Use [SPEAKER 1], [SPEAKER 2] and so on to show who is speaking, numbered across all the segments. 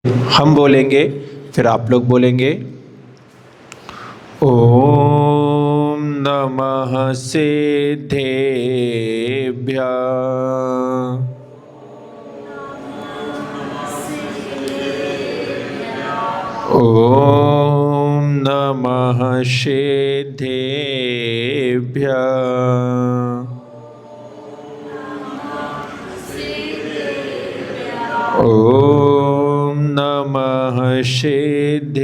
[SPEAKER 1] हम बोलेंगे, फिर आप लोग बोलेंगे। ओम नमः सिद्धेभ्यः। ओम नमः सिद्धेभ्यः। ओम नमः सिद्धेभ्यः।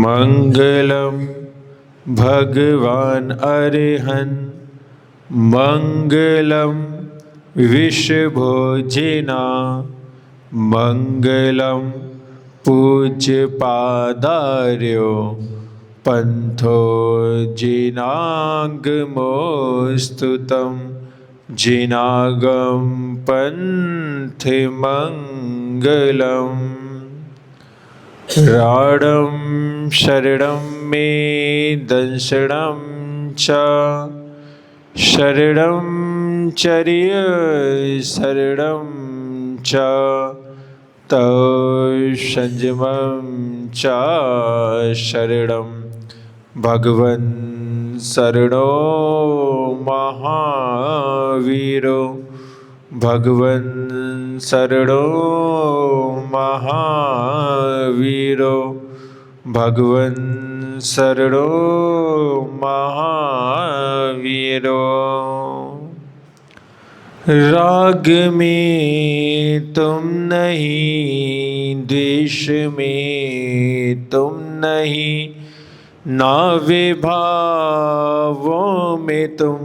[SPEAKER 1] मंगलम भगवान अरहन् मंगलम विषभोजिना मंगलम पूज्यपादार्यो पंथो जिनागमोस्तुतं जिनागम पंथ मंगलम। राणं शरणं मे दंशणं च शरणं चर्य शरणं च तव संयमं च शरणं भगवन् शरणो महावीरो भगवन् शरणो महावीरो भगवन् शरणो महावीरो। राग में तुम नहीं, द्वेष में तुम नहीं, ना विभावों में तुम,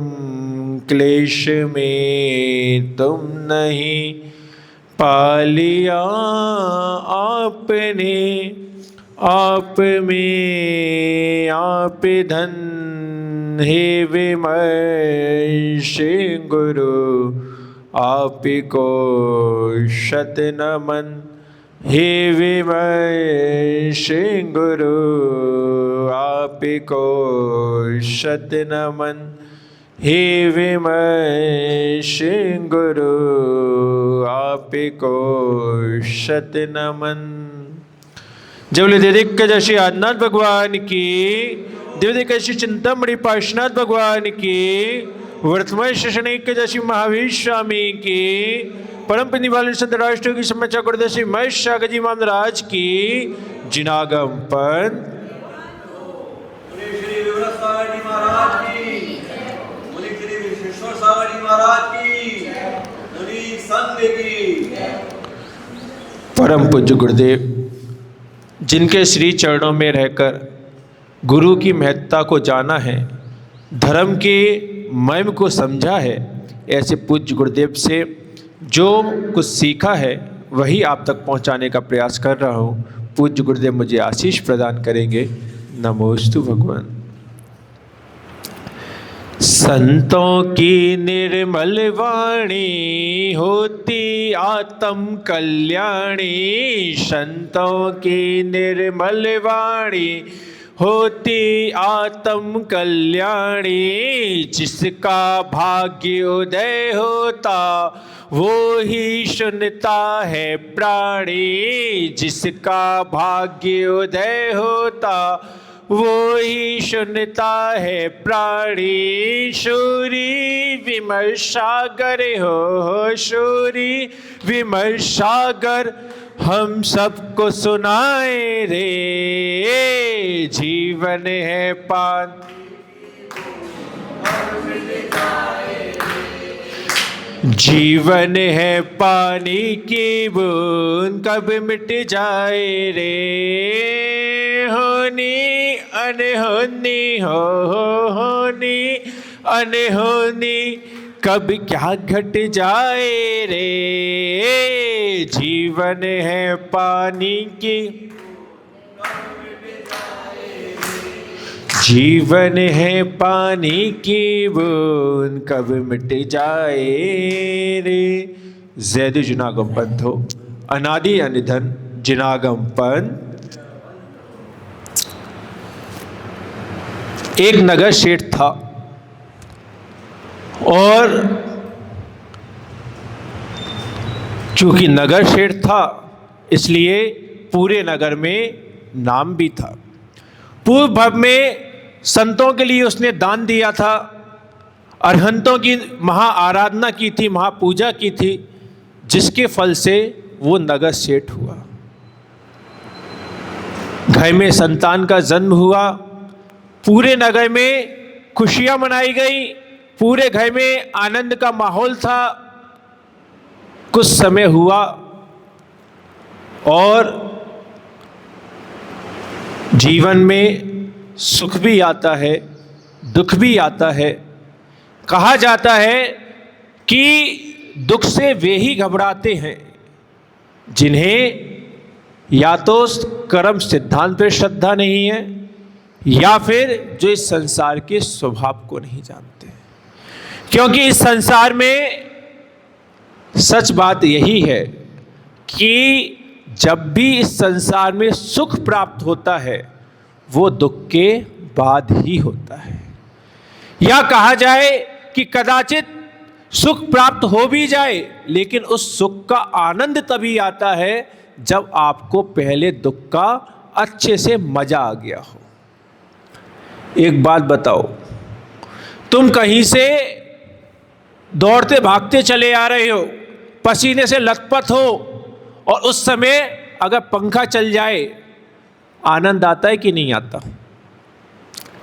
[SPEAKER 1] क्लेश में तुम नहीं। पा लिया आपने आप में आप धन, हे विमर्श गुरु आप को शत नमन। हे विमर्श गुरु आप को शत नमन। हे विमर्श गुरु आप को शत नमन। जबले दिव्य जशी आदिनाथ भगवान की, दिव्य कैसी चिंतामणि पार्श्वनाथ भगवान की, वर्तमान शशनिक जशी महावीर स्वामी की, परम निवाले संत राष्ट्र की समचा गुरुदशी महेश सागर महाराज की, जिनागम पंथ परम पूज्य गुरुदेव, जिनके श्री चरणों में रहकर गुरु की महत्ता को जाना है, धर्म के महिमा को समझा है, ऐसे पूज्य गुरुदेव से जो कुछ सीखा है वही आप तक पहुंचाने का प्रयास कर रहा हूं। पूज्य गुरुदेव मुझे आशीष प्रदान करेंगे। नमोस्तु भगवान। संतों की निर्मल वाणी होती आत्म कल्याणी, संतों की निर्मल वाणी होती आत्म कल्याणी। जिसका भाग्य उदय होता वो ही सुनता है प्राणी, जिसका भाग्य उदय होता वो ही सुनता है प्राणी। शूरी विमल सागर हो शूरी विमल सागर, हम सबको सुनाए रे। जीवन है पान जीवन है पानी की बूंद, कब मिट जाए रे। होनी अनहोनी होनी अनहोनी, कब क्या घट जाए रे। जीवन है पानी की जीवन है पानी की बूंद, कब मिट जाए रे। जैद जिनागम पंथ हो, अनादि अनिधन जिनागम पंथ। एक नगर शेठ था, और चूंकि नगर शेठ था इसलिए पूरे नगर में नाम भी था। पूर्व भव में संतों के लिए उसने दान दिया था, अरहंतों की महा आराधना की थी, महापूजा की थी, जिसके फल से वो नगर सेठ हुआ। घर में संतान का जन्म हुआ, पूरे नगर में खुशियां मनाई गई, पूरे घर में आनंद का माहौल था। कुछ समय हुआ और जीवन में सुख भी आता है, दुख भी आता है। कहा जाता है कि दुख से वे ही घबराते हैं जिन्हें या तो कर्म सिद्धांत पर श्रद्धा नहीं है या फिर जो इस संसार के स्वभाव को नहीं जानते। क्योंकि इस संसार में सच बात यही है कि जब भी इस संसार में सुख प्राप्त होता है वो दुख के बाद ही होता है। या कहा जाए कि कदाचित सुख प्राप्त हो भी जाए लेकिन उस सुख का आनंद तभी आता है जब आपको पहले दुख का अच्छे से मजा आ गया हो। एक बात बताओ, तुम कहीं से दौड़ते भागते चले आ रहे हो, पसीने से लथपथ हो और उस समय अगर पंखा चल जाए आनंद आता है कि नहीं आता?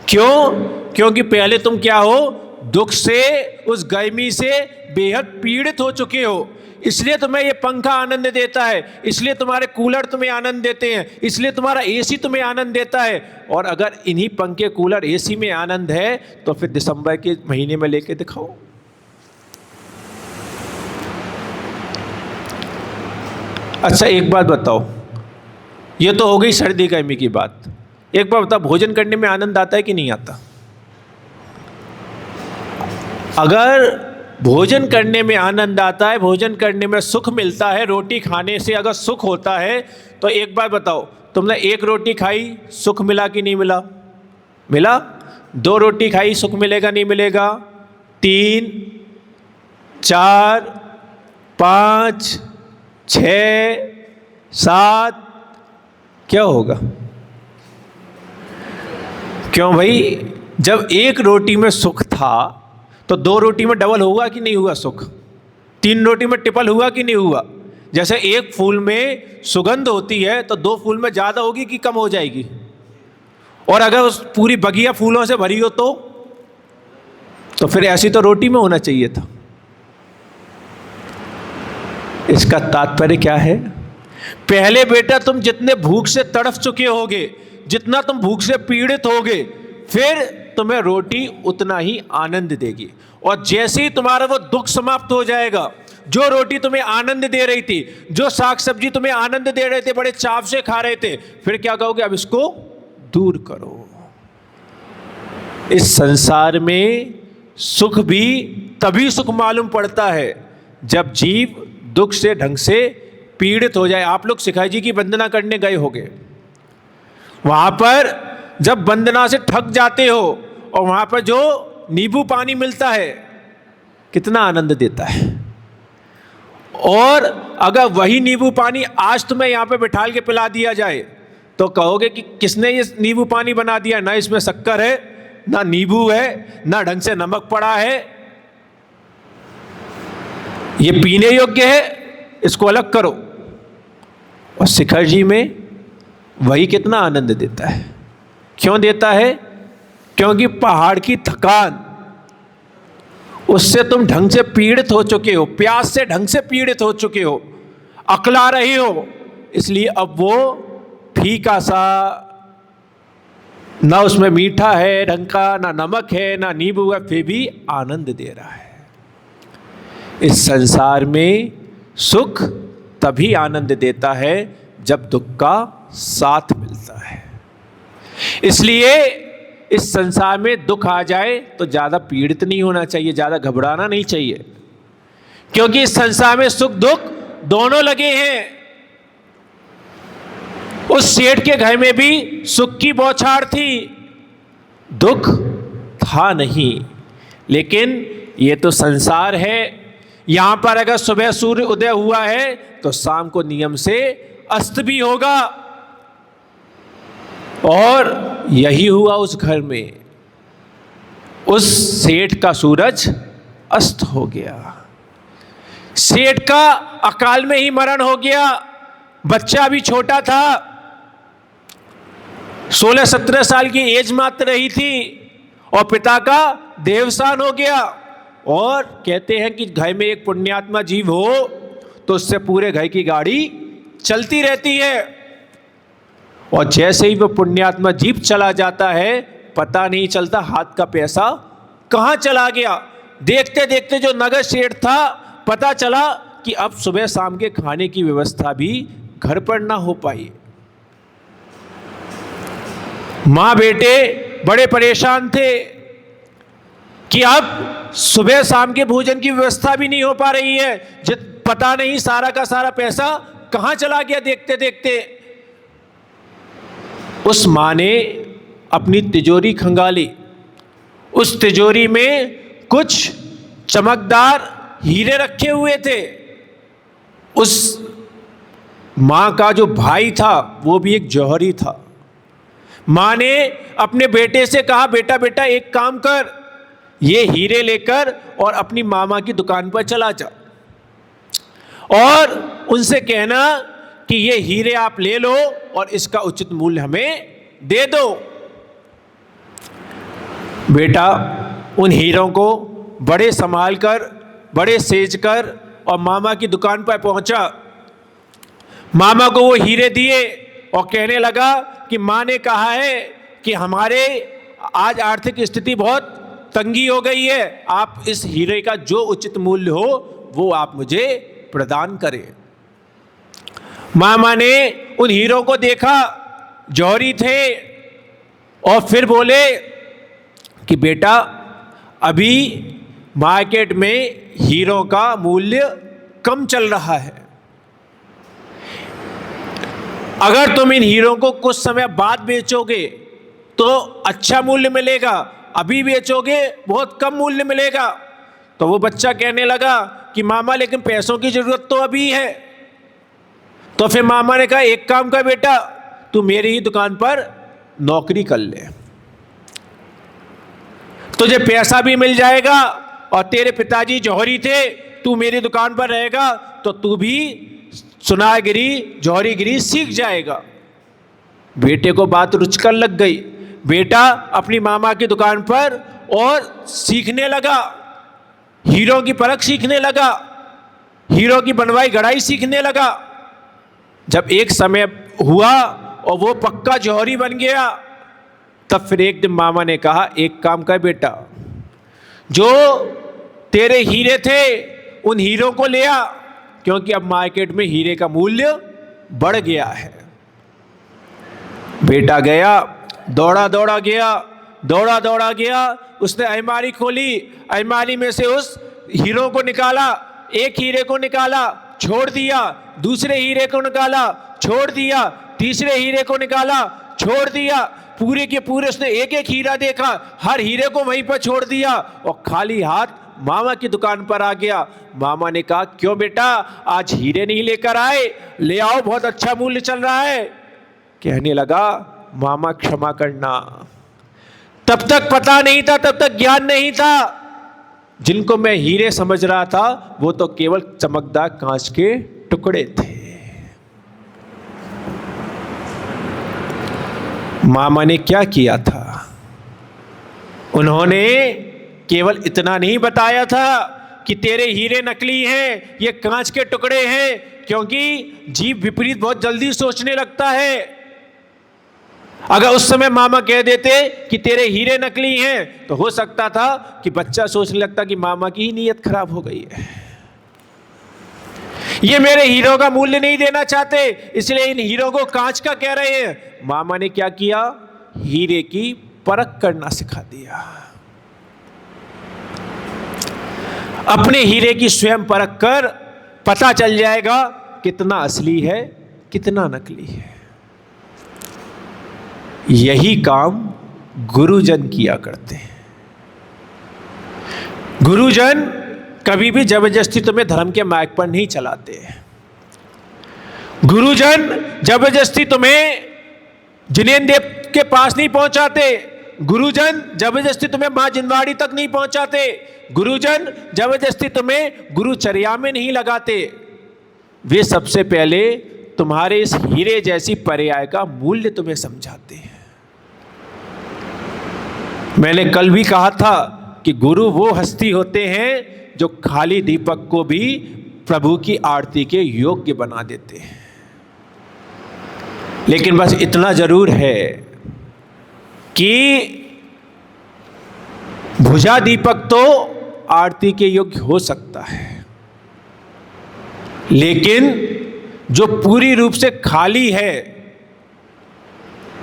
[SPEAKER 1] क्यों? क्योंकि पहले तुम क्या हो, दुख से, उस गर्मी से बेहद पीड़ित हो चुके हो। इसलिए तुम्हें ये पंखा आनंद देता है, इसलिए तुम्हारे कूलर तुम्हें आनंद देते हैं, इसलिए तुम्हारा एसी तुम्हें आनंद देता है। और अगर इन्हीं पंखे कूलर एसी में आनंद है तो फिर दिसंबर के महीने में लेके दिखाओ। अच्छा एक बात बताओ, ये तो हो गई सर्दी गर्मी की बात। एक बात बताओ, भोजन करने में आनंद आता है कि नहीं आता? अगर भोजन करने में आनंद आता है, भोजन करने में सुख मिलता है, रोटी खाने से अगर सुख होता है तो एक बात बताओ, तुमने एक रोटी खाई सुख मिला कि नहीं मिला? मिला। दो रोटी खाई सुख मिलेगा नहीं मिलेगा? 3, 4, 5, 6, 7 क्या होगा? क्यों भाई, जब एक रोटी में सुख था तो दो रोटी में डबल हुआ कि नहीं हुआ सुख? 3 रोटी में ट्रिपल हुआ कि नहीं हुआ? जैसे एक फूल में सुगंध होती है तो 2 फूल में ज़्यादा होगी कि कम हो जाएगी? और अगर उस पूरी बगिया फूलों से भरी हो तो फिर ऐसी तो रोटी में होना चाहिए था। इसका तात्पर्य क्या है? पहले बेटा तुम जितने भूख से तड़फ चुके होगे, जितना तुम भूख से पीड़ित होगे, फिर तुम्हें रोटी उतना ही आनंद देगी। और जैसे ही तुम्हारा वो दुख समाप्त हो जाएगा, जो रोटी तुम्हें आनंद दे रही थी, जो साग सब्जी तुम्हें आनंद दे रहे थे, बड़े चाव से खा रहे थे, फिर क्या कहोगे? अब इसको दूर करो। इस संसार में सुख भी तभी सुख मालूम पड़ता है जब जीव दुख से ढंग से पीड़ित हो जाए। आप लोग शिखा जी की वंदना करने गए होंगे, वहां पर जब वंदना से थक जाते हो और वहां पर जो नींबू पानी मिलता है कितना आनंद देता है। और अगर वही नींबू पानी आज तुम्हें यहाँ पे बिठाल के पिला दिया जाए तो कहोगे कि किसने ये नींबू पानी बना दिया? ना इसमें शक्कर है, ना नींबू है, ना ढंग से नमक पड़ा है, ये पीने योग्य है, इसको अलग करो। और शिखर जी में वही कितना आनंद देता है। क्यों देता है? क्योंकि पहाड़ की थकान, उससे तुम ढंग से पीड़ित हो चुके हो, प्यास से ढंग से पीड़ित हो चुके हो, अकला रहे हो, इसलिए अब वो फीका सा, ना उसमें मीठा है ढंग का, ना नमक है, ना नींबू है, फिर भी आनंद दे रहा है। इस संसार में सुख तभी आनंद देता है जब दुख का साथ मिलता है। इसलिए इस संसार में दुख आ जाए तो ज़्यादा पीड़ित नहीं होना चाहिए, ज़्यादा घबराना नहीं चाहिए, क्योंकि इस संसार में सुख दुख दोनों लगे हैं। उस सेठ के घर में भी सुख की बौछार थी, दुख था नहीं, लेकिन ये तो संसार है, यहाँ पर अगर सुबह सूर्य उदय हुआ है तो शाम को नियम से अस्त भी होगा। और यही हुआ उस घर में। उस सेठ का सूरज अस्त हो गया, सेठ का अकाल में ही मरण हो गया। बच्चा भी छोटा था, 16-17 साल की एज मात्र रही थी, और पिता का देवसान हो गया। और कहते हैं कि घर में एक पुण्यात्मा जीव हो तो उससे पूरे घर की गाड़ी चलती रहती है। और जैसे ही वो पुण्यात्मा जीव चला जाता है, पता नहीं चलता हाथ का पैसा कहाँ चला गया। देखते देखते जो नगर सेठ था, पता चला कि अब सुबह शाम के खाने की व्यवस्था भी घर पर ना हो पाई। माँ बेटे बड़े परेशान थे कि अब सुबह शाम के भोजन की व्यवस्था भी नहीं हो पा रही है। पता नहीं सारा का सारा पैसा कहाँ चला गया। देखते देखते उस माँ ने अपनी तिजोरी खंगाली। उस तिजोरी में कुछ चमकदार हीरे रखे हुए थे। उस माँ का जो भाई था वो भी एक जौहरी था। माँ ने अपने बेटे से कहा, बेटा बेटा एक काम कर, ये हीरे लेकर और अपनी मामा की दुकान पर चला जा और उनसे कहना कि ये हीरे आप ले लो और इसका उचित मूल्य हमें दे दो। बेटा उन हीरों को बड़े संभाल कर, बड़े सेज कर और मामा की दुकान पर पहुंचा। मामा को वो हीरे दिए और कहने लगा कि माँ ने कहा है कि हमारे आज आर्थिक स्थिति बहुत तंगी हो गई है, आप इस हीरे का जो उचित मूल्य हो वो आप मुझे प्रदान करें। मामा ने उन हीरों को देखा, जौहरी थे, और फिर बोले कि बेटा अभी मार्केट में हीरों का मूल्य कम चल रहा है, अगर तुम इन हीरों को कुछ समय बाद बेचोगे तो अच्छा मूल्य मिलेगा, अभी बेचोगे बहुत कम मूल्य मिलेगा। तो वो बच्चा कहने लगा कि मामा लेकिन पैसों की जरूरत तो अभी है। तो फिर मामा ने कहा एक काम कर बेटा, तू मेरी ही दुकान पर नौकरी कर ले, तुझे पैसा भी मिल जाएगा और तेरे पिताजी जौहरी थे, तू मेरी दुकान पर रहेगा तो तू भी सुनारगिरी जौहरीगिरी सीख जाएगा। बेटे को बात रुचकर लग गई। बेटा अपनी मामा की दुकान पर और सीखने लगा, हीरो की परख सीखने लगा, हीरो की बनवाई गढ़ाई सीखने लगा। जब एक समय हुआ और वो पक्का जौहरी बन गया, तब फिर एक दिन मामा ने कहा एक काम कर बेटा, जो तेरे हीरे थे उन हीरों को ले आ, क्योंकि अब मार्केट में हीरे का मूल्य बढ़ गया है। बेटा गया, दौड़ा दौड़ा गया, उसने अलमारी खोली, अलमारी में से उस हीरो को निकाला, एक हीरे को निकाला, छोड़ दिया, दूसरे हीरे को निकाला, छोड़ दिया, तीसरे हीरे को निकाला, छोड़ दिया, पूरे के पूरे उसने एक एक हीरा देखा, हर हीरे को वहीं पर छोड़ दिया और खाली हाथ मामा की दुकान पर आ गया। मामा ने कहा क्यों बेटा, आज हीरे नहीं लेकर आए? ले आओ, बहुत अच्छा मूल्य चल रहा है। कहने लगा मामा क्षमा करना, तब तक पता नहीं था, तब तक ज्ञान नहीं था। जिनको मैं हीरे समझ रहा था वो तो केवल चमकदार कांच के टुकड़े थे। मामा ने क्या किया था? उन्होंने केवल इतना नहीं बताया था कि तेरे हीरे नकली हैं, ये कांच के टुकड़े हैं, क्योंकि जीव विपरीत बहुत जल्दी सोचने लगता है। अगर उस समय मामा कह देते कि तेरे हीरे नकली हैं तो हो सकता था कि बच्चा सोचने लगता कि मामा की ही नीयत खराब हो गई है, ये मेरे हीरो का मूल्य नहीं देना चाहते, इसलिए इन हीरो को कांच का कह रहे हैं। मामा ने क्या किया? हीरे की परख करना सिखा दिया। अपने हीरे की स्वयं परख कर पता चल जाएगा कितना असली है, कितना नकली है। यही काम गुरुजन किया करते हैं। गुरुजन कभी भी जबरदस्ती तुम्हें धर्म के मार्ग पर नहीं चलाते। गुरुजन जबरदस्ती तुम्हें जिनेंद्र देव के पास नहीं पहुंचाते। गुरुजन जबरदस्ती तुम्हें मां जिनवाड़ी तक नहीं पहुंचाते। गुरुजन जबरदस्ती तुम्हें गुरुचर्या में नहीं लगाते। वे सबसे पहले तुम्हारे इस हीरे जैसी पर्याय का मूल्य तुम्हें समझाते हैं। मैंने कल भी कहा था कि गुरु वो हस्ती होते हैं जो खाली दीपक को भी प्रभु की आरती के योग्य बना देते हैं। लेकिन बस इतना जरूर है कि भुजा दीपक तो आरती के योग्य हो सकता है, लेकिन जो पूरी रूप से खाली है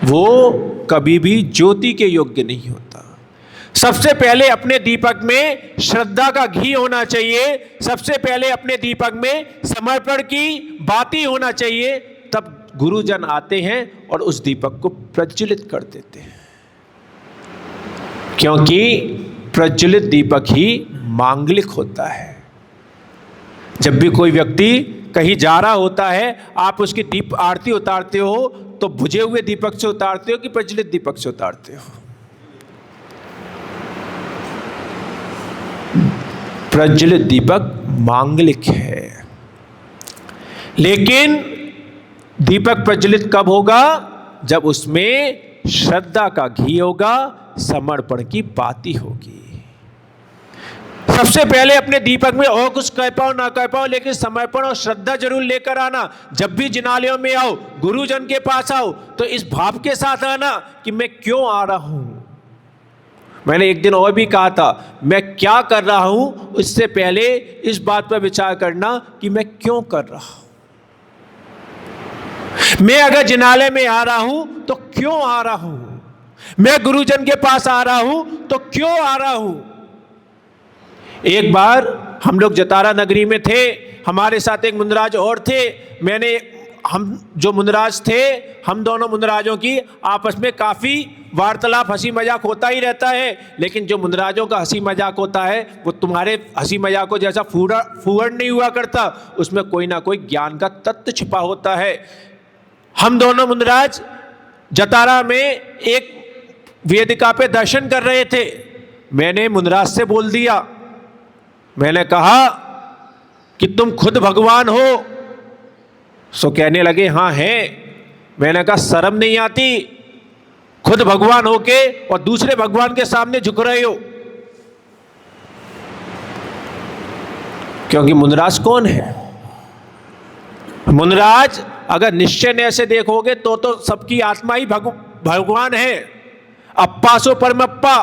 [SPEAKER 1] वो कभी भी ज्योति के योग्य नहीं होता। सबसे पहले अपने दीपक में श्रद्धा का घी होना चाहिए। सबसे पहले अपने दीपक में समर्पण की बाती होना चाहिए। तब गुरुजन आते हैं और उस दीपक को प्रज्वलित कर देते हैं, क्योंकि प्रज्वलित दीपक ही मांगलिक होता है। जब भी कोई व्यक्ति कहीं जा रहा होता है, आप उसकी दीप आरती उतारते हो तो बुझे हुए दीपक से उतारते हो कि प्रज्वलित दीपक से उतारते हो? प्रज्वलित दीपक मांगलिक है। लेकिन दीपक प्रज्वलित कब होगा? जब उसमें श्रद्धा का घी होगा, समर्पण की बाती होगी। सबसे पहले अपने दीपक में और कुछ कह पाओ ना कह पाओ, लेकिन समर्पण और श्रद्धा जरूर लेकर आना। जब भी जिनालयों में आओ, गुरुजन के पास आओ, तो इस भाव के साथ आना कि मैं क्यों आ रहा हूं। मैंने एक दिन और भी कहा था, मैं क्या कर रहा हूं, इससे पहले इस बात पर विचार करना कि मैं क्यों कर रहा हूं। मैं अगर जिनालय में आ रहा हूं तो क्यों आ रहा हूं। मैं गुरुजन के पास आ रहा हूं तो क्यों आ रहा हूं। एक बार हम लोग जतारा नगरी में थे, हमारे साथ एक मुंदराज और थे। हम जो मुंदराज थे, हम दोनों मुंदराजों की आपस में काफ़ी वार्तालाप, हंसी मजाक होता ही रहता है। लेकिन जो मुंदराजों का हंसी मजाक होता है वो तुम्हारे हंसी मजाकों जैसा फूहड़ नहीं हुआ करता। उसमें कोई ना कोई ज्ञान का तत्व छिपा होता है। हम दोनों मुंदराज जतारा में एक वेदिका पे दर्शन कर रहे थे। मैंने मुंदराज से बोल दिया, मैंने कहा कि तुम खुद भगवान हो। सो कहने लगे हाँ हैं। मैंने कहा शर्म नहीं आती, खुद भगवान होके और दूसरे भगवान के सामने झुक रहे हो। क्योंकि मुंदराज कौन है? मुंदराज अगर निश्चय ने ऐसे देखोगे तो सबकी आत्मा ही भगवान है। अप्पा सो परमप्पा,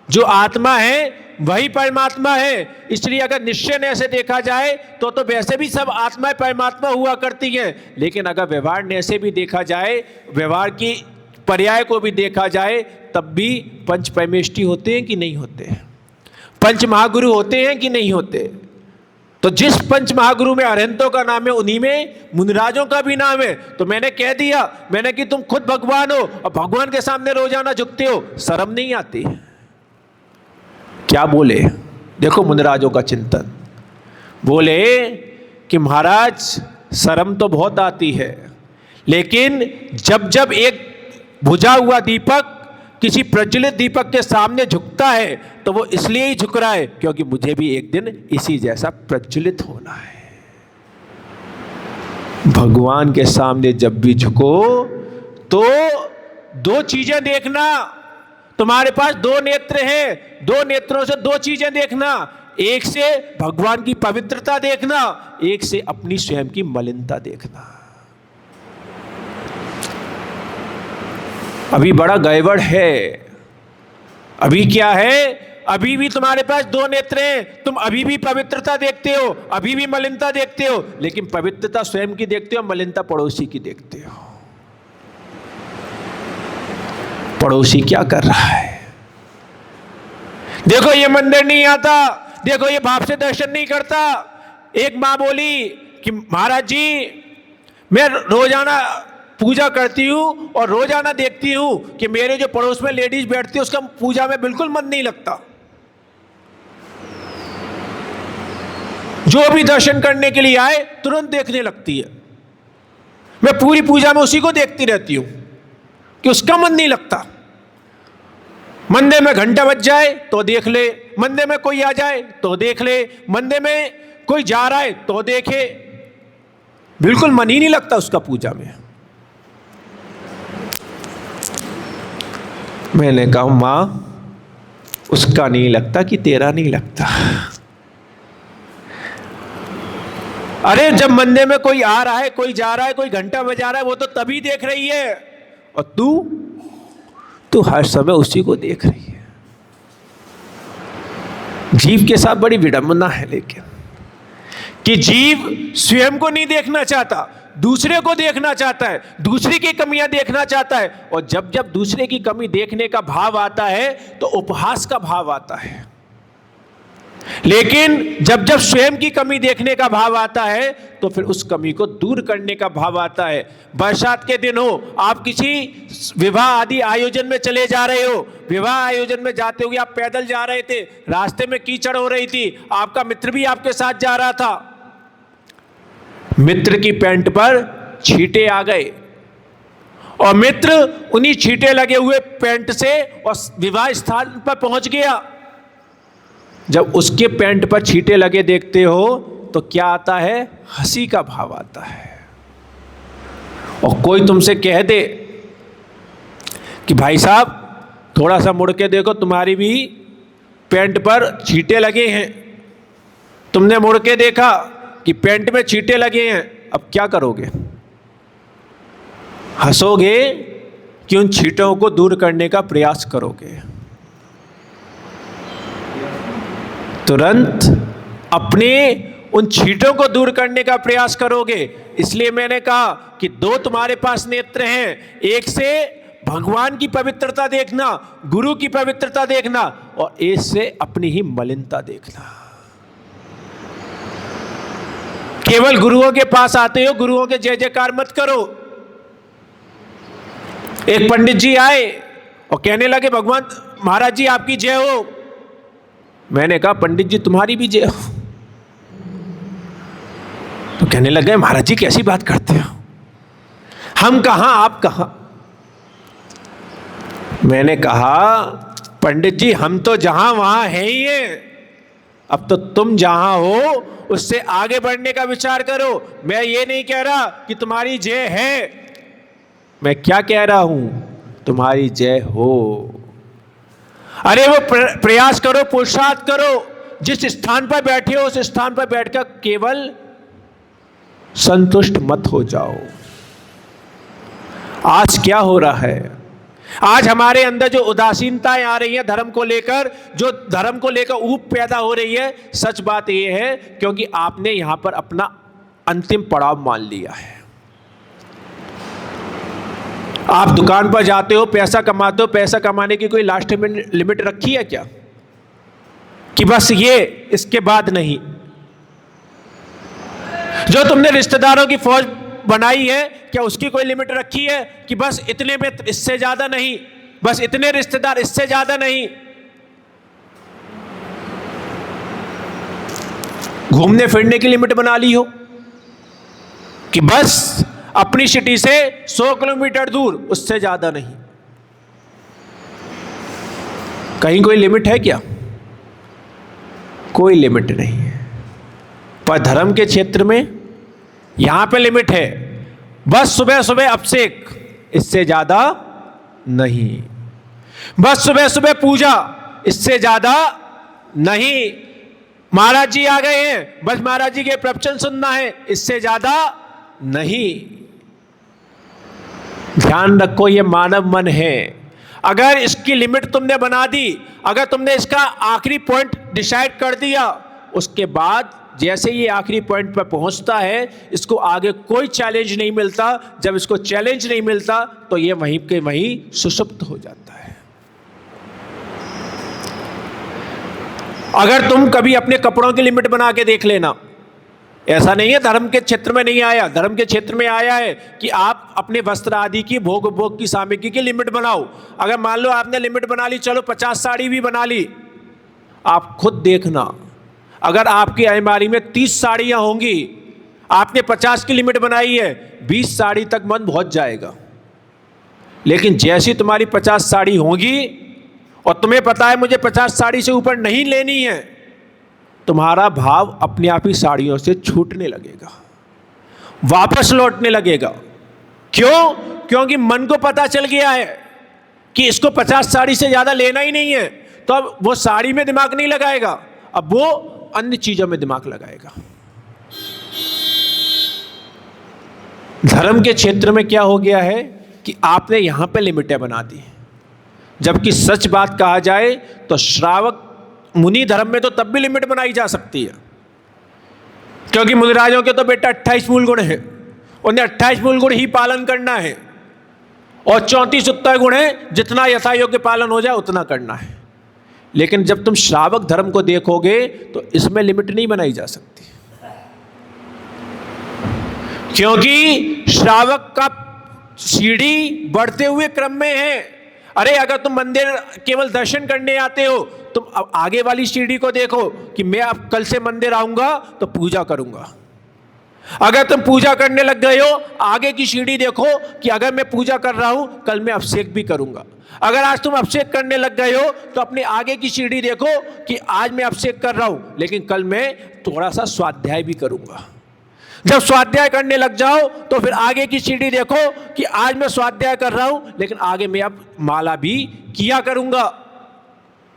[SPEAKER 1] जो आत्मा है वही परमात्मा है। इसलिए अगर निश्चय ने ऐसे देखा जाए तो वैसे भी सब आत्माएं परमात्मा हुआ करती हैं। लेकिन अगर व्यवहार ने ऐसे भी देखा जाए, व्यवहार की पर्याय को भी देखा जाए, तब भी पंच परमेष्टि होते हैं कि नहीं होते? पंच महागुरु होते हैं कि नहीं होते? तो जिस पंच महागुरु में अरहंतों का नाम है, उन्हीं में मुनिराजों का भी नाम है। तो मैंने कह दिया, मैंने कि तुम खुद भगवान हो और भगवान के सामने रोजाना झुकते हो, शर्म नहीं आती? क्या बोले? देखो मुनिराजों का चिंतन। बोले कि महाराज शर्म तो बहुत आती है, लेकिन जब जब एक बुझा हुआ दीपक किसी प्रज्वलित दीपक के सामने झुकता है तो वो इसलिए ही झुक रहा है क्योंकि मुझे भी एक दिन इसी जैसा प्रज्वलित होना है। भगवान के सामने जब भी झुको तो दो चीजें देखना। तुम्हारे पास दो नेत्र हैं, दो नेत्रों से दो चीजें देखना। एक से भगवान की पवित्रता देखना, एक से अपनी स्वयं की मलिनता देखना। अभी बड़ा गड़बड़ है। अभी क्या है? अभी भी तुम्हारे पास दो नेत्र हैं, तुम अभी भी पवित्रता देखते हो, अभी भी मलिनता देखते हो, लेकिन पवित्रता स्वयं की देखते हो, मलिनता पड़ोसी की देखते हो। पड़ोसी क्या कर रहा है? देखो ये मंदिर नहीं आता, देखो ये भाव से दर्शन नहीं करता। एक माँ बोली कि महाराज जी मैं रोजाना पूजा करती हूँ और रोजाना देखती हूँ कि मेरे जो पड़ोस में लेडीज बैठती है उसका पूजा में बिल्कुल मन नहीं लगता। जो भी दर्शन करने के लिए आए तुरंत देखने लगती है। मैं पूरी पूजा में उसी को देखती रहती हूं कि उसका मन नहीं लगता। मंदिर में घंटा बज जाए तो देख ले, मंदिर में कोई आ जाए तो देख ले, मंदिर में कोई जा रहा है तो देखे, बिल्कुल मन ही नहीं लगता उसका पूजा में। मैंने कहा मां, उसका नहीं लगता कि तेरा नहीं लगता। अरे जब मंदिर में कोई आ रहा है, कोई जा रहा है, कोई घंटा बजा रहा है, वो तो तभी देख रही है, और तू हर समय उसी को देख रही है। जीव के साथ बड़ी विडंबना है लेकिन, कि जीव स्वयं को नहीं देखना चाहता, दूसरे को देखना चाहता है, दूसरे की कमियां देखना चाहता है, और जब जब दूसरे की कमी देखने का भाव आता है तो उपहास का भाव आता है। लेकिन जब जब स्वयं की कमी देखने का भाव आता है तो फिर उस कमी को दूर करने का भाव आता है। बरसात के दिन हो, आप किसी विवाह आदि आयोजन में चले जा रहे हो, विवाह आयोजन में जाते हुए आप पैदल जा रहे थे, रास्ते में कीचड़ हो रही थी, आपका मित्र भी आपके साथ जा रहा था, मित्र की पैंट पर छींटे आ गए और मित्र उन्हीं छींटे लगे हुए पैंट से और विवाह स्थान पर पहुंच गया। जब उसके पैंट पर छींटे लगे देखते हो तो क्या आता है? हंसी का भाव आता है। और कोई तुमसे कह दे कि भाई साहब थोड़ा सा मुड़ के देखो, तुम्हारी भी पैंट पर छींटे लगे हैं, तुमने मुड़ के देखा कि पैंट में छींटे लगे हैं, अब क्या करोगे? हंसोगे कि उन छींटों को दूर करने का प्रयास करोगे? तुरंत अपने उन छींटों को दूर करने का प्रयास करोगे। इसलिए मैंने कहा कि दो तुम्हारे पास नेत्र हैं, एक से भगवान की पवित्रता देखना, गुरु की पवित्रता देखना, और एक से अपनी ही मलिनता देखना। केवल गुरुओं के पास आते हो, गुरुओं के जय जयकार मत करो। एक पंडित जी आए और कहने लगे भगवान महाराज जी आपकी जय हो। मैंने कहा पंडित जी तुम्हारी भी जय हो। तो कहने लगे महाराज जी कैसी बात करते हो, हम कहां आप कहां? मैंने कहा पंडित जी हम तो जहां वहां हैं ही हैं, अब तो तुम जहां हो उससे आगे बढ़ने का विचार करो। मैं ये नहीं कह रहा कि तुम्हारी जय है, मैं क्या कह रहा हूं, तुम्हारी जय हो। अरे वो प्रयास करो, पुरुषार्थ करो, जिस स्थान पर बैठे हो उस स्थान पर बैठकर केवल संतुष्ट मत हो जाओ। आज क्या हो रहा है? आज हमारे अंदर जो उदासीनताएं आ रही हैं धर्म को लेकर, जो धर्म को लेकर ऊब पैदा हो रही है, सच बात यह है क्योंकि आपने यहां पर अपना अंतिम पड़ाव मान लिया है। आप दुकान पर जाते हो, पैसा कमाते हो, पैसा कमाने की कोई लास्ट लिमिट रखी है क्या कि बस ये, इसके बाद नहीं? जो तुमने रिश्तेदारों की फौज बनाई है, क्या उसकी कोई लिमिट रखी है कि बस इतने में, इससे ज्यादा नहीं, बस इतने रिश्तेदार, इससे ज्यादा नहीं? घूमने फिरने की लिमिट बना ली हो कि बस अपनी सिटी से 100 किलोमीटर दूर, उससे ज्यादा नहीं? कहीं कोई लिमिट है क्या? कोई लिमिट नहीं है। पर धर्म के क्षेत्र में यहां पे लिमिट है, बस सुबह सुबह अभिषेक, इससे ज्यादा नहीं। बस सुबह सुबह पूजा, इससे ज्यादा नहीं। महाराज जी आ गए हैं, बस महाराज जी के प्रवचन सुनना है, इससे ज्यादा नहीं। ध्यान रखो ये मानव मन है। अगर इसकी लिमिट तुमने बना दी, अगर तुमने इसका आखिरी पॉइंट डिसाइड कर दिया, उसके बाद जैसे ये आखिरी पॉइंट पर पहुंचता है, इसको आगे कोई चैलेंज नहीं मिलता। जब इसको चैलेंज नहीं मिलता तो ये वहीं के वहीं सुषुप्त हो जाता है। अगर तुम कभी अपने कपड़ों की लिमिट बना के देख लेना, ऐसा नहीं है धर्म के क्षेत्र में नहीं आया, धर्म के क्षेत्र में आया है कि आप अपने वस्त्र आदि की भोग की सामग्री की लिमिट बनाओ। अगर मान लो आपने लिमिट बना ली, चलो 50 साड़ी भी बना ली, आप खुद देखना अगर आपकी अलमारी में 30 साड़ियां होंगी, आपने 50 की लिमिट बनाई है, 20 साड़ी तक मन बहुत जाएगा। लेकिन जैसी तुम्हारी 50 साड़ी होंगी और तुम्हें पता है मुझे 50 साड़ी से ऊपर नहीं लेनी है, तुम्हारा भाव अपने आप ही साड़ियों से छूटने लगेगा, वापस लौटने लगेगा। क्यों? क्योंकि मन को पता चल गया है कि इसको 50 साड़ी से ज़्यादा लेना ही नहीं है, तो अब वो साड़ी में दिमाग नहीं लगाएगा, अब वो अन्य चीज़ों में दिमाग लगाएगा। धर्म के क्षेत्र में क्या हो गया है कि आपने यहां पे लिमिटें बना दी, जबकि सच बात कहा जाए तो श्रावक मुनि धर्म में तो तब भी लिमिट बनाई जा सकती है, क्योंकि मुनिराजों के तो बेटा 28 मूल गुण है, उन्हें 28 मूल गुण ही पालन करना है, और 34 उत्तर गुण है, जितना यथा योग्य पालन हो जाए उतना करना है। लेकिन जब तुम श्रावक धर्म को देखोगे तो इसमें लिमिट नहीं बनाई जा सकती, क्योंकि श्रावक का सीढ़ी बढ़ते हुए क्रम में है। अरे अगर तुम मंदिर केवल दर्शन करने आते हो, तुम अब आगे वाली सीढ़ी को देखो कि मैं अब कल से मंदिर आऊंगा तो पूजा करूंगा। अगर तुम पूजा करने लग गए हो, आगे की सीढ़ी देखो कि अगर मैं पूजा कर रहा हूं कल मैं अभिषेक भी करूंगा। अगर आज तुम अभिषेक करने लग गए हो तो अपने आगे की सीढ़ी देखो कि आज मैं अभिषेक कर रहा हूं, लेकिन कल मैं थोड़ा सा स्वाध्याय भी करूंगा। जब स्वाध्याय करने लग जाओ तो फिर आगे की सीढ़ी देखो कि आज मैं स्वाध्याय कर रहा हूं, लेकिन आगे मैं अब माला भी किया करूंगा।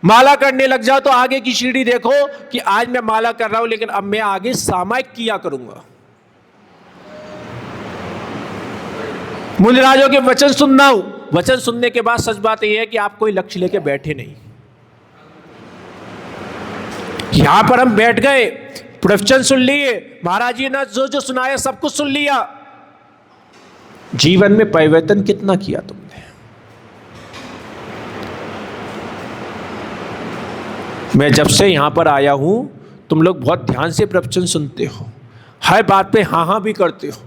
[SPEAKER 1] माला करने लग जाओ तो आगे की सीढ़ी देखो कि आज मैं माला कर रहा हूं, लेकिन अब मैं आगे सामायिक किया करूंगा। मुनिराजों के वचन सुनना हूं, वचन सुनने के बाद सच बात यह है कि आप कोई लक्ष्य लेके बैठे नहीं। यहां पर हम बैठ गए, प्रवचन सुन लिए, महाराज जी ने जो जो सुनाया सब कुछ सुन लिया, जीवन में परिवर्तन कितना किया तुमने? मैं जब से यहां पर आया हूं तुम लोग बहुत ध्यान से प्रवचन सुनते हो, हर बात पे हाँ हाँ भी करते हो,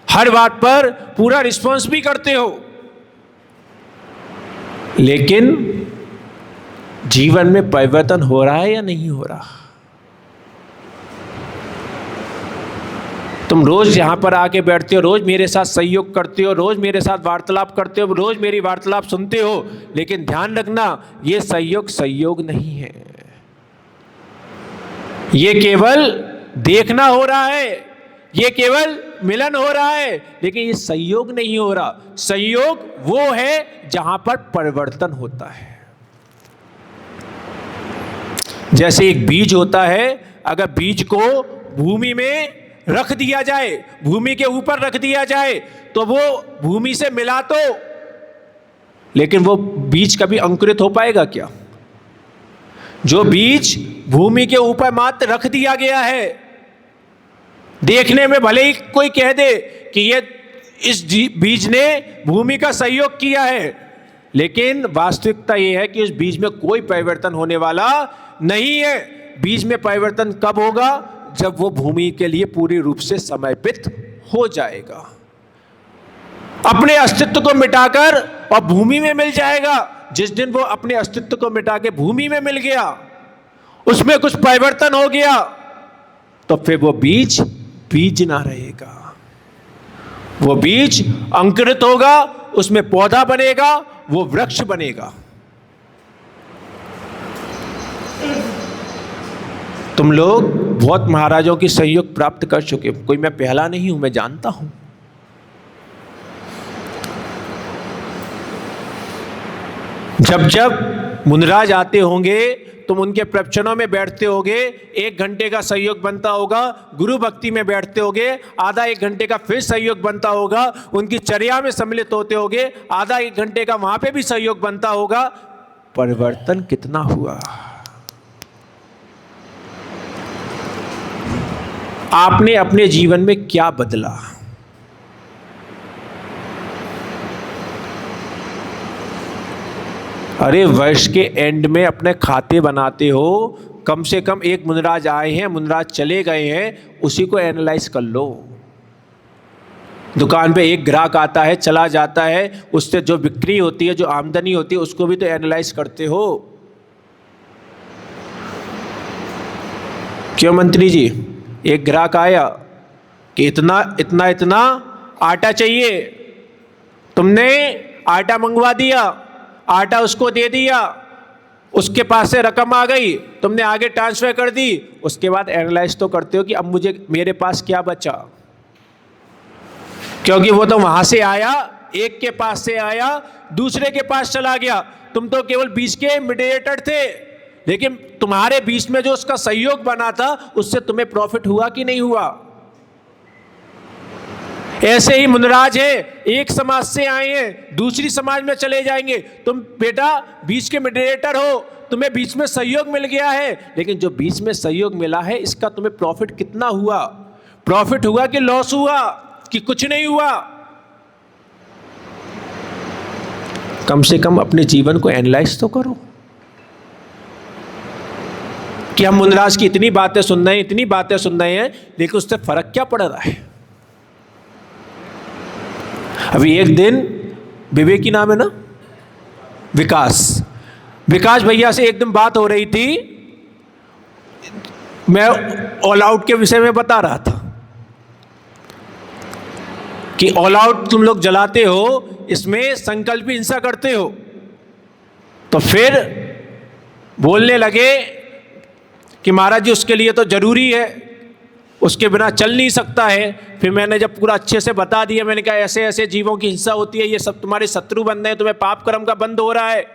[SPEAKER 1] हर बात पर पूरा रिस्पॉन्स भी करते हो, लेकिन जीवन में परिवर्तन हो रहा है या नहीं हो रहा? तुम रोज यहां पर आके बैठते हो, रोज मेरे साथ सहयोग करते हो, रोज मेरे साथ वार्तालाप करते हो, रोज मेरी वार्तालाप सुनते हो, लेकिन ध्यान रखना ये सहयोग नहीं है, ये केवल देखना हो रहा है, ये केवल मिलन हो रहा है, लेकिन ये सहयोग नहीं हो रहा। सहयोग वो है जहां पर परिवर्तन होता है। जैसे एक बीज होता है, अगर बीज को भूमि में रख दिया जाए, भूमि के ऊपर रख दिया जाए, तो वो भूमि से मिला तो, लेकिन वो बीज कभी अंकुरित हो पाएगा क्या? जो बीज भूमि के ऊपर मात्र रख दिया गया है, देखने में भले ही कोई कह दे कि ये इस बीज ने भूमि का सहयोग किया है, लेकिन वास्तविकता यह है कि इस बीज में कोई परिवर्तन होने वाला नहीं है। बीज में परिवर्तन कब होगा? जब वो भूमि के लिए पूरी रूप से समर्पित हो जाएगा, अपने अस्तित्व को मिटाकर और भूमि में मिल जाएगा। जिस दिन वो अपने अस्तित्व को मिटा के भूमि में मिल गया, उसमें कुछ परिवर्तन हो गया, तो फिर वो बीज बीज ना रहेगा, वो बीज अंकुरित होगा, उसमें पौधा बनेगा, वो वृक्ष बनेगा। तुम लोग बहुत महाराजों की सहयोग प्राप्त कर चुके हो, कोई मैं पहला नहीं हूं, मैं जानता हूं। जब जब मुनिराज आते होंगे तुम उनके प्रवचनों में बैठते होगे, 1 घंटे का सहयोग बनता होगा, गुरु भक्ति में बैठते होगे, आधा 1 घंटे का फिर सहयोग बनता होगा, उनकी चर्या में सम्मिलित होते होगे, आधा 1 घंटे का वहां पे भी सहयोग बनता होगा। परिवर्तन कितना हुआ? आपने अपने जीवन में क्या बदला? अरे वर्ष के एंड में अपने खाते बनाते हो, कम से कम एक मुनिराज आए हैं, मुनिराज चले गए हैं, उसी को एनालाइज कर लो। दुकान पे एक ग्राहक आता है, चला जाता है, उससे जो बिक्री होती है, जो आमदनी होती है, उसको भी तो एनालाइज करते हो। क्यों मंत्री जी? एक ग्राहक आया कि इतना इतना इतना आटा चाहिए, तुमने आटा मंगवा दिया, आटा उसको दे दिया, उसके पास से रकम आ गई, तुमने आगे ट्रांसफर कर दी, उसके बाद एनालाइज तो करते हो कि अब मुझे मेरे पास क्या बचा, क्योंकि वो तो वहां से आया, एक के पास से आया, दूसरे के पास चला गया, तुम तो केवल बीच के मीडिएटर थे, लेकिन तुम्हारे बीच में जो उसका सहयोग बना था उससे तुम्हें प्रॉफिट हुआ कि नहीं हुआ? ऐसे ही मुनराज है, एक समाज से आए हैं, दूसरी समाज में चले जाएंगे, तुम बेटा बीच के मीडिएटर हो, तुम्हें बीच में सहयोग मिल गया है, लेकिन जो बीच में सहयोग मिला है इसका तुम्हें प्रॉफिट कितना हुआ? प्रॉफिट हुआ कि लॉस हुआ कि कुछ नहीं हुआ? कम से कम अपने जीवन को एनालाइज तो करो कि हम मुनराज की इतनी बातें सुन रहे हैं, इतनी बातें सुन रहे हैं, लेकिन उससे फर्क क्या पड़ रहा है? अभी एक दिन विवेक की नाम है ना, विकास भैया से एक दिन बात हो रही थी, मैं ऑल आउट के विषय में बता रहा था कि ऑल आउट तुम लोग जलाते हो, इसमें संकल्प हिंसा करते हो, तो फिर बोलने लगे कि महाराज जी उसके लिए तो जरूरी है, उसके बिना चल नहीं सकता है। फिर मैंने जब पूरा अच्छे से बता दिया, मैंने कहा ऐसे ऐसे जीवों की हिंसा होती है, ये सब तुम्हारे शत्रु बन रहे हैं, तुम्हें पाप कर्म का बंद हो रहा है।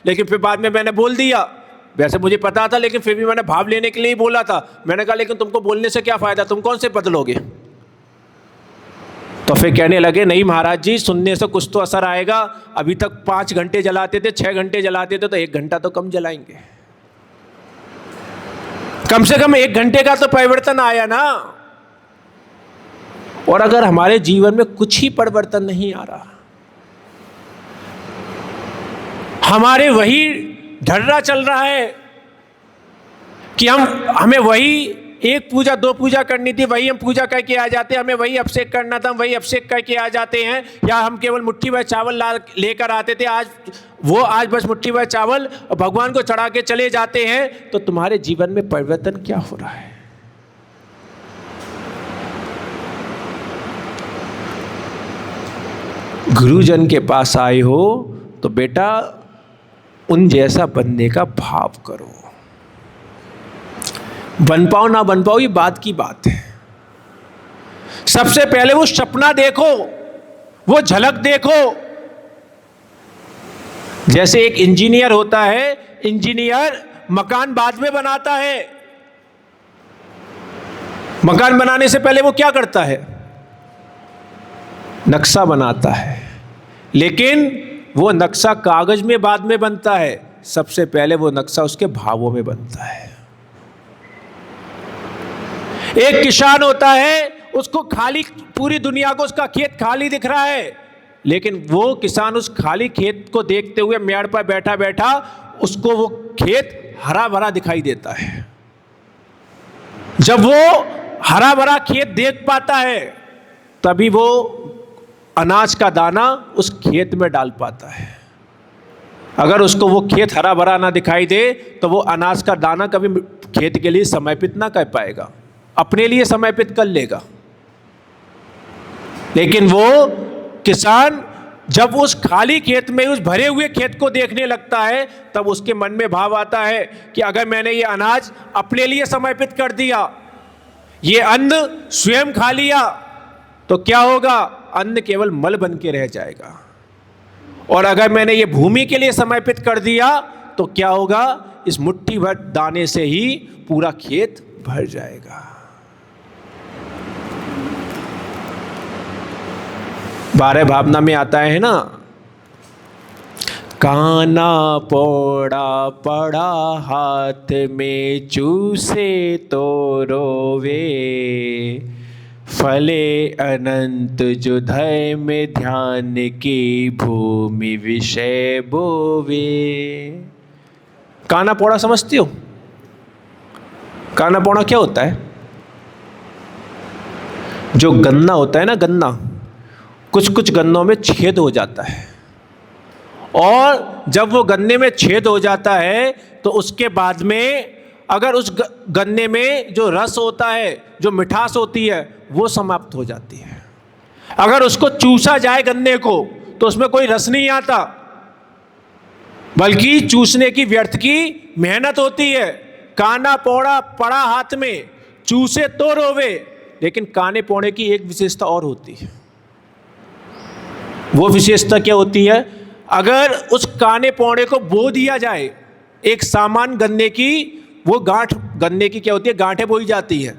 [SPEAKER 1] लेकिन फिर बाद में मैंने बोल दिया, वैसे मुझे पता था लेकिन फिर भी मैंने भाव लेने के लिए ही बोला था। मैंने कहा लेकिन तुमको बोलने से क्या फायदा, तुम कौन से बदलोगे? तो फिर कहने लगे नहीं महाराज जी, सुनने से कुछ तो असर आएगा, अभी तक 5 घंटे जलाते थे, 6 घंटे जलाते थे, तो 1 घंटा तो कम जलाएंगे, कम से कम 1 घंटे का तो परिवर्तन आया ना। और अगर हमारे जीवन में कुछ ही परिवर्तन नहीं आ रहा, हमारे वही ढर्रा चल रहा है कि हमें वही 1 पूजा 2 पूजा करनी थी, वही हम पूजा करके आ जाते हैं, हमें वही अभिषेक करना था, वही अभिषेक करके आ जाते हैं, या हम केवल मुट्ठी भर चावल लेकर आते थे, आज बस मुट्ठी भर चावल और भगवान को चढ़ा के चले जाते हैं। तो तुम्हारे जीवन में परिवर्तन क्या हो रहा है? गुरुजन के पास आए हो तो बेटा उन जैसा बनने का भाव करो। बन पाओ ना बन पाओ ये बात की बात है, सबसे पहले वो सपना देखो, वो झलक देखो। जैसे एक इंजीनियर होता है, इंजीनियर मकान बाद में बनाता है, मकान बनाने से पहले वो क्या करता है? नक्शा बनाता है, लेकिन वो नक्शा कागज में बाद में बनता है, सबसे पहले वो नक्शा उसके भावों में बनता है। एक किसान होता है, उसको खाली, पूरी दुनिया को उसका खेत खाली दिख रहा है, लेकिन वो किसान उस खाली खेत को देखते हुए मेड़ पर बैठा बैठा उसको वो खेत हरा भरा दिखाई देता है। जब वो हरा भरा खेत देख पाता है तभी वो अनाज का दाना उस खेत में डाल पाता है। अगर उसको वो खेत हरा भरा ना दिखाई दे तो वो अनाज का दाना कभी खेत के लिए समर्पित ना कर पाएगा, अपने लिए समर्पित कर लेगा। लेकिन वो किसान जब उस खाली खेत में, उस भरे हुए खेत को देखने लगता है, तब उसके मन में भाव आता है कि अगर मैंने ये अनाज अपने लिए समर्पित कर दिया, ये अन्न स्वयं खा लिया, तो क्या होगा? अन्न केवल मल बन के रह जाएगा। और अगर मैंने ये भूमि के लिए समर्पित कर दिया तो क्या होगा? इस मुट्ठी भर दाने से ही पूरा खेत भर जाएगा। बारह भावना में आता है ना, काना पोड़ा पड़ा हाथ में चूसे तो रोवे, फले अनंत जो धय में ध्यान की भूमि विषय बोवे। काना पोड़ा समझती हो? काना पोड़ा क्या होता है? जो गन्ना होता है ना, गन्ना, कुछ कुछ गन्नों में छेद हो जाता है, और जब वो गन्ने में छेद हो जाता है तो उसके बाद में अगर उस गन्ने में जो रस होता है, जो मिठास होती है, वो समाप्त हो जाती है। अगर उसको चूसा जाए गन्ने को तो उसमें कोई रस नहीं आता, बल्कि चूसने की व्यर्थ की मेहनत होती है। काना पौड़ा पड़ा हाथ में, चूसे तो रोवे। लेकिन काने पौड़े की एक विशेषता और होती है। वो विशेषता क्या होती है? अगर उस काने पौड़े को बो दिया जाए, एक सामान गन्ने की, वो गांठ गन्ने की क्या होती है, गांठें बोई जाती है।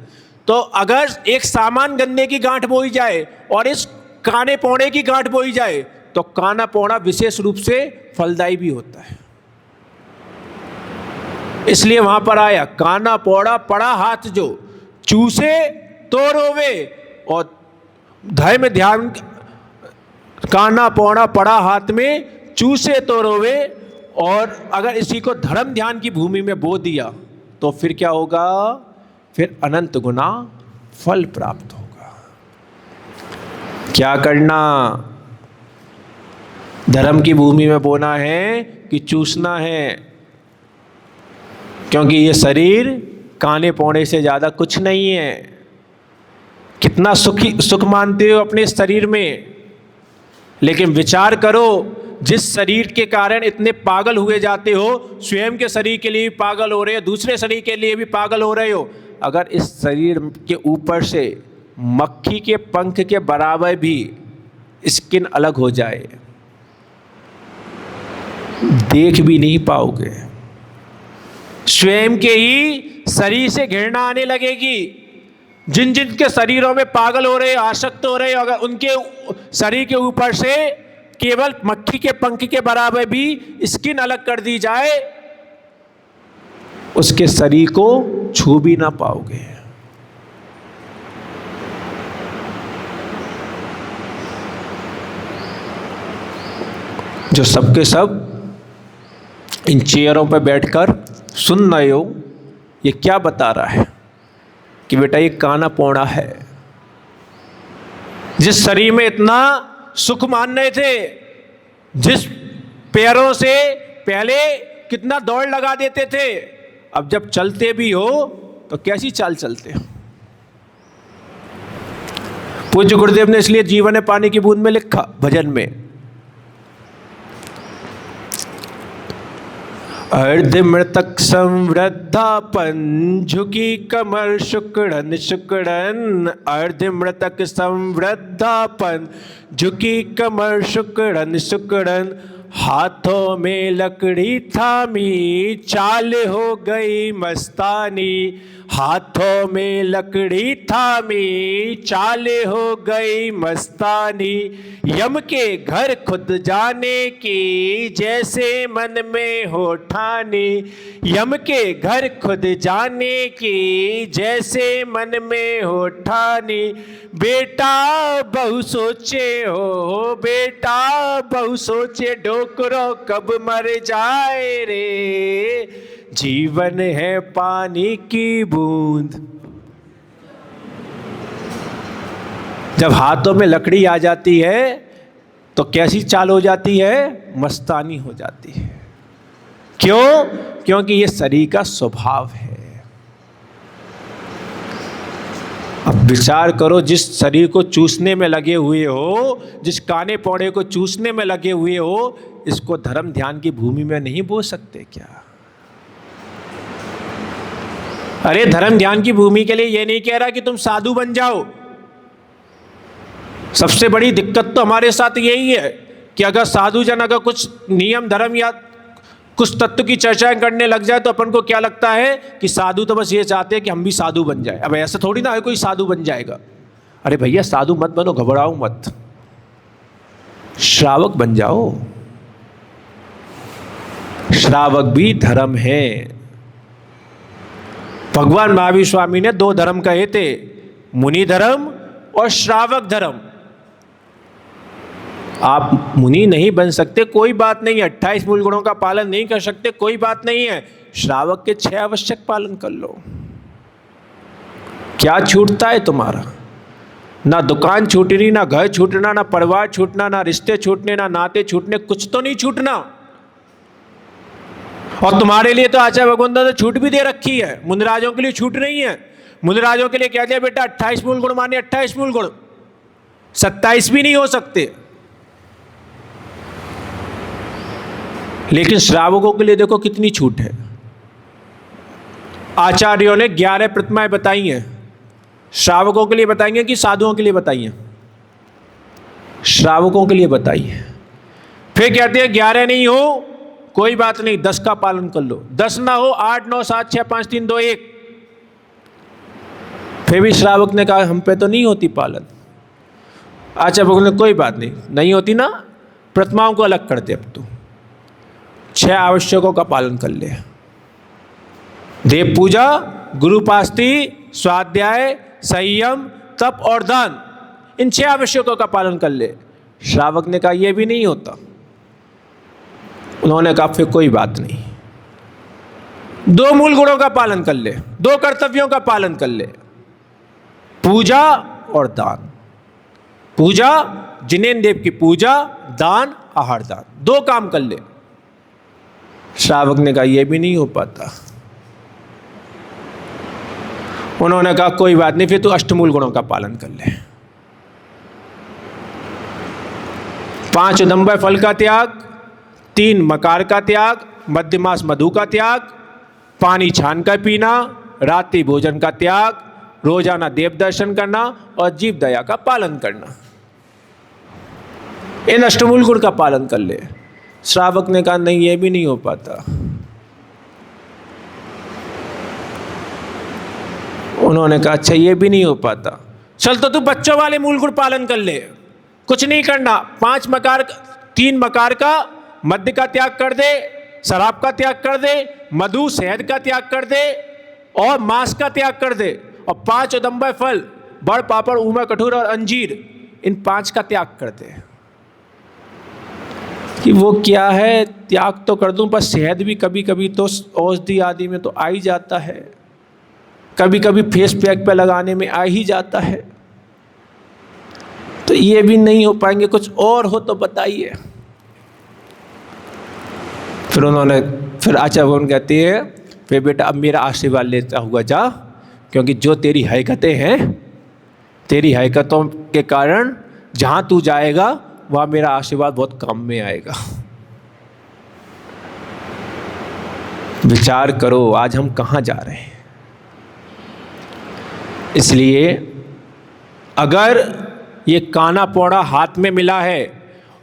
[SPEAKER 1] तो अगर एक सामान गन्ने की गांठ बोई जाए और इस काने पौड़े की गांठ बोई जाए तो काना पौड़ा विशेष रूप से फलदायी भी होता है। इसलिए वहां पर आया, काना पौड़ा पड़ा हाथ जो, चूसे तो रोवे। और धर्म में ध्यान, काना पौड़ा पड़ा हाथ में, चूसे तो रोवे। और अगर इसी को धर्म ध्यान की भूमि में बो दिया तो फिर क्या होगा? फिर अनंत गुना फल प्राप्त होगा। क्या करना? धर्म की भूमि में बोना है कि चूसना है? क्योंकि ये शरीर काने पौड़े से ज़्यादा कुछ नहीं है। कितना सुख मानते हो अपने शरीर में, लेकिन विचार करो, जिस शरीर के कारण इतने पागल हुए जाते हो, स्वयं के शरीर के लिए भी पागल हो रहे हो, दूसरे शरीर के लिए भी पागल हो रहे हो। अगर इस शरीर के ऊपर से मक्खी के पंख के बराबर भी स्किन अलग हो जाए, देख भी नहीं पाओगे। स्वयं के ही शरीर से घृणा आने लगेगी। जिन जिन के शरीरों में पागल हो रहे, आसक्त हो रहे, अगर उनके शरीर के ऊपर से केवल मक्खी के पंख के बराबर भी स्किन अलग कर दी जाए, उसके शरीर को छू भी ना पाओगे। जो सबके सब इन चेयरों पर बैठकर सुन रहे हो, ये क्या बता रहा है कि बेटा ये काना पौड़ा है। जिस शरीर में इतना सुख मान रहे थे, जिस पैरों से पहले कितना दौड़ लगा देते थे, अब जब चलते भी हो तो कैसी चाल चलते हो। पूज्य गुरुदेव ने इसलिए जीवन है पानी की बूंद में लिखा भजन में, अर्ध मृतक संवृद्धापन झुकी कमर शुक्ड़न शुक्ड़न। अर्ध मृतक संवृद्धापन झुकी कमर शुक्ड़न शुक्ड़न। हाथों में लकड़ी थामी चाल हो गई मस्तानी। हाथों में लकड़ी थामी चाल हो गई मस्तानी। यम के घर खुद जाने की जैसे मन में हो ठानी। यम के घर खुद जाने की जैसे मन में हो ठानी। बेटा बहु सोचे हो, बेटा बहु सोचे, डोकरो कब मर जाए रे। जीवन है पानी की बूंद। जब हाथों में लकड़ी आ जाती है तो कैसी चाल हो जाती है? मस्तानी हो जाती है। क्यों? क्योंकि ये शरीर का स्वभाव है। अब विचार करो, जिस शरीर को चूसने में लगे हुए हो, जिस काने पौड़े को चूसने में लगे हुए हो, इसको धर्म ध्यान की भूमि में नहीं बो सकते क्या? अरे धर्म ध्यान की भूमि के लिए ये नहीं कह रहा कि तुम साधु बन जाओ। सबसे बड़ी दिक्कत तो हमारे साथ यही है कि अगर साधु जन अगर कुछ नियम धर्म या कुछ तत्व की चर्चाएं करने लग जाए तो अपन को क्या लगता है कि साधु तो बस ये चाहते हैं कि हम भी साधु बन जाए। अब ऐसा थोड़ी ना है कोई साधु बन जाएगा। अरे भैया साधु मत बनो, घबराओ मत, श्रावक बन जाओ। श्रावक भी धर्म है। भगवान महावीर स्वामी ने दो धर्म कहे थे, मुनि धर्म और श्रावक धर्म। आप मुनि नहीं बन सकते, कोई बात नहीं है। 28 मूल गुणों का पालन नहीं कर सकते, कोई बात नहीं है। श्रावक के 6 आवश्यक पालन कर लो। क्या छूटता है तुम्हारा? ना दुकान छूटनी, ना घर छूटना, ना परिवार छूटना, ना रिश्ते छूटने, ना नाते छूटने, कुछ तो नहीं छूटना। और तुम्हारे लिए तो आचार्य भगवंतों ने छूट भी दे रखी है, मुनिराजों के लिए छूट नहीं है। मुनिराजों के लिए कह दिया बेटा 28 मूल गुण माने 28 मूल गुण, 27 भी नहीं हो सकते। लेकिन श्रावकों के लिए देखो कितनी छूट है। आचार्यों ने 11 प्रतिमाएं बताई हैं, श्रावकों के लिए बताएंगे कि साधुओं के लिए बताई हैं? श्रावकों के लिए बताई है। फिर कहते हैं 11 नहीं हो कोई बात नहीं, 10 का पालन कर लो, 10 ना हो 8 9 7 6 5 3 2 1। फिर भी श्रावक ने कहा हम पे तो नहीं होती पालन। अच्छा बोले कोई बात नहीं, नहीं होती ना, प्रतिमाओं को अलग कर दे, अब तू 6 आवश्यकों का पालन कर ले। देव पूजा, गुरुपास्ति, स्वाध्याय, संयम, तप और दान, इन 6 आवश्यकों का पालन कर ले। श्रावक ने कहा यह भी नहीं होता। उन्होंने कहा फिर कोई बात नहीं, 2 मूल गुणों का पालन कर ले, 2 कर्तव्यों का पालन कर ले, पूजा और दान। पूजा, जिनेन्द्र देव की पूजा, दान, आहार दान, 2 काम कर ले। श्रावक ने कहा यह भी नहीं हो पाता। उन्होंने कहा कोई बात नहीं, फिर तू अष्टमूल गुणों का पालन कर ले। 5 उदंबर फल का त्याग, 3 मकार का त्याग, मध्यमास मधु का त्याग, पानी छान कर पीना, रात्रि भोजन का त्याग, रोजाना देव दर्शन करना और जीव दया का पालन करना, इन अष्टमूल गुण का पालन कर ले। श्रावक ने कहा नहीं ये भी नहीं हो पाता। उन्होंने कहा अच्छा ये भी नहीं हो पाता, चल तो तू बच्चों वाले मूल गुण पालन कर ले, कुछ नहीं करना, 5 मकार, 3 मकार का, मध्य का त्याग कर दे, शराब का त्याग कर दे, मधु शहद का त्याग कर दे और मांस का त्याग कर दे, और 5 उदंबर फल, बड़ पापड़, ऊमा, कठोर और अंजीर, इन 5 का त्याग कर दे। कि वो क्या है, त्याग तो कर दूं पर शहद भी कभी कभी तो औषधि आदि में तो आ ही जाता है, कभी कभी फेस पैक पे लगाने में आ ही जाता है, तो ये भी नहीं हो पाएंगे, कुछ और हो तो बताइए। फिर आचार्य भगवान कहती है फिर बेटा अब मेरा आशीर्वाद लेता हुआ जा, क्योंकि जो तेरी हकीकतें हैं, तेरी हकीकतों के कारण जहाँ तू जाएगा वहाँ मेरा आशीर्वाद बहुत काम में आएगा। विचार करो आज हम कहाँ जा रहे हैं। इसलिए अगर ये काना पौड़ा हाथ में मिला है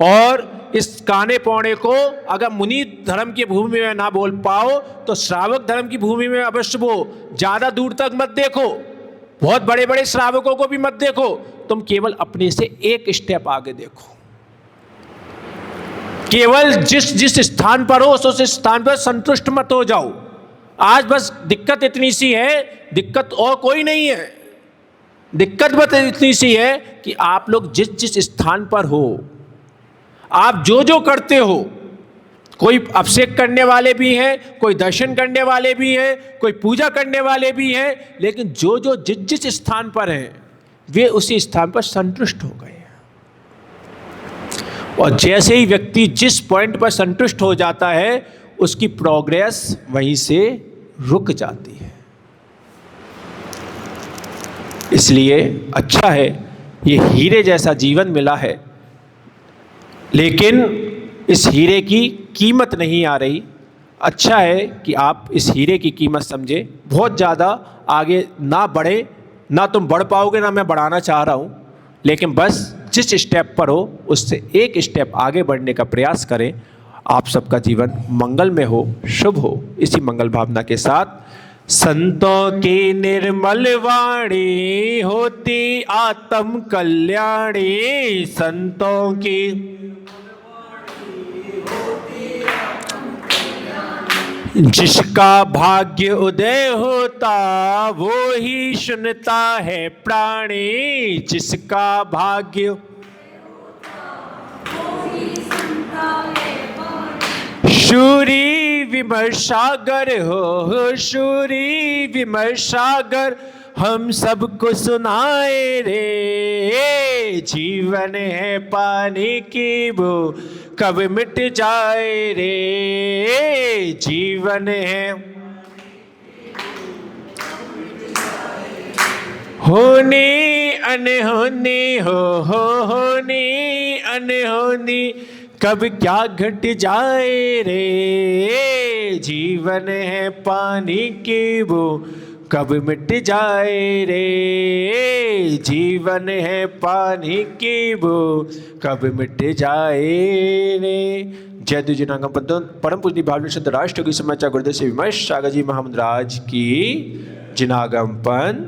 [SPEAKER 1] और इस काने पौड़े को अगर मुनि धर्म की भूमि में ना बोल पाओ तो श्रावक धर्म की भूमि में अवश्य वो। ज़्यादा दूर तक मत देखो, बहुत बड़े बड़े श्रावकों को भी मत देखो, तुम केवल अपने से एक स्टेप आगे देखो। केवल जिस स्थान पर हो उस स्थान पर संतुष्ट मत हो जाओ। आज बस दिक्कत इतनी सी है, दिक्कत और कोई नहीं है, दिक्कत बस इतनी सी है कि आप लोग जिस स्थान पर हो, आप जो करते हो, कोई अभिषेक करने वाले भी हैं, कोई दर्शन करने वाले भी हैं, कोई पूजा करने वाले भी हैं, लेकिन जो जिस स्थान पर हैं वे उसी स्थान पर संतुष्ट हो गए। और जैसे ही व्यक्ति जिस पॉइंट पर संतुष्ट हो जाता है उसकी प्रोग्रेस वहीं से रुक जाती है। इसलिए अच्छा है ये हीरे जैसा जीवन मिला है, लेकिन इस हीरे की कीमत नहीं आ रही। अच्छा है कि आप इस हीरे की कीमत समझे, बहुत ज़्यादा आगे ना बढ़े, ना तुम बढ़ पाओगे ना मैं बढ़ाना चाह रहा हूँ, लेकिन बस जिस स्टेप पर हो उससे एक स्टेप आगे बढ़ने का प्रयास करें। आप सबका जीवन मंगल में हो, शुभ हो। इसी मंगल भावना के साथ संतों की निर्मल वाणी होती आत्म कल्याणी, संतों की जिसका भाग्य उदय होता वो ही सुनता है प्राणी, जिसका भाग्य शूरी विमर्शागर हो शूरी विमर्शागर हम सबको सुनाए रे। जीवन है पानी की बू कब मिट जाए रे। जीवन है होनी अनहोनी होनी अनहोनी कब क्या घट जाए रे। जीवन है पानी की बू कब मिट जाए रे। जीवन है पानी की बू कब मिट जाए रे। जय दु जिनागम परम पूजनीय भावनी शुद्ध राष्ट्र की समाचार गुरुदेव श्री विमर्श सागर जी महाराज की जिनागम पन।